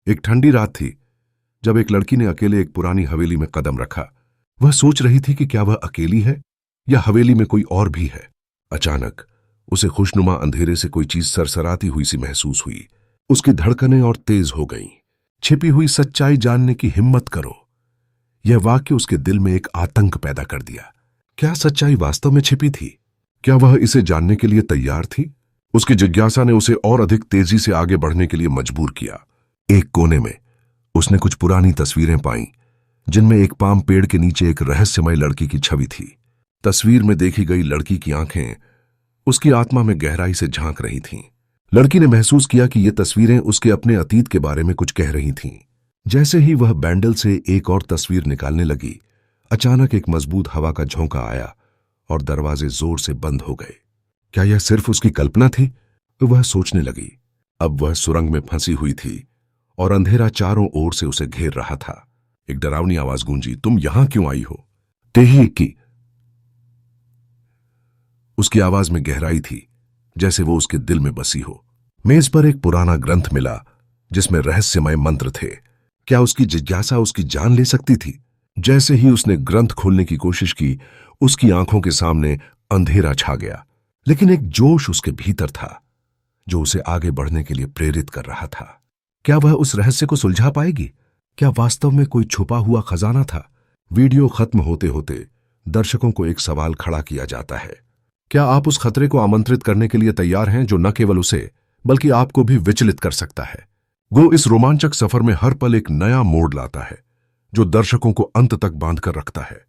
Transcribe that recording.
एक ठंडी रात थी जब एक लड़की ने अकेले एक पुरानी हवेली में कदम रखा। वह सोच रही थी कि क्या वह अकेली है या हवेली में कोई और भी है। अचानक उसे खुशनुमा अंधेरे से कोई चीज सरसराती हुई सी महसूस हुई। उसकी धड़कनें और तेज हो गईं। छिपी हुई सच्चाई जानने की हिम्मत करो। यह वाक्य उसके दिल में एक आतंक पैदा कर दिया। क्या सच्चाई वास्तव में छिपी थी? क्या वह इसे जानने के लिए तैयार थी? उसकी जिज्ञासा ने उसे और अधिक तेजी से आगे बढ़ने के लिए मजबूर किया। एक कोने में उसने कुछ पुरानी तस्वीरें पाईं, जिनमें एक पाम पेड़ के नीचे एक रहस्यमय लड़की की छवि थी। तस्वीर में देखी गई लड़की की आंखें उसकी आत्मा में गहराई से झांक रही थीं। लड़की ने महसूस किया कि ये तस्वीरें उसके अपने अतीत के बारे में कुछ कह रही थीं। जैसे ही वह बैंडल से एक और तस्वीर निकालने लगी, अचानक एक मजबूत हवा का झोंका आया और दरवाजे जोर से बंद हो गए। क्या यह सिर्फ उसकी कल्पना थी? वह सोचने लगी। अब वह सुरंग में फंसी हुई थी और अंधेरा चारों ओर से उसे घेर रहा था। एक डरावनी आवाज गूंजी, तुम यहां क्यों आई हो? तेही की। उसकी आवाज में गहराई थी, जैसे वो उसके दिल में बसी हो। मेज पर एक पुराना ग्रंथ मिला जिसमें रहस्यमय मंत्र थे। क्या उसकी जिज्ञासा उसकी जान ले सकती थी? जैसे ही उसने ग्रंथ खोलने की कोशिश की, उसकी आंखों के सामने अंधेरा छा गया, लेकिन एक जोश उसके भीतर था जो उसे आगे बढ़ने के लिए प्रेरित कर रहा था। क्या वह उस रहस्य को सुलझा पाएगी? क्या वास्तव में कोई छुपा हुआ खजाना था? वीडियो खत्म होते होते दर्शकों को एक सवाल खड़ा किया जाता है। क्या आप उस खतरे को आमंत्रित करने के लिए तैयार हैं जो न केवल उसे बल्कि आपको भी विचलित कर सकता है? वो इस रोमांचक सफर में हर पल एक नया मोड़ लाता है जो दर्शकों को अंत तक बांध कर रखता है।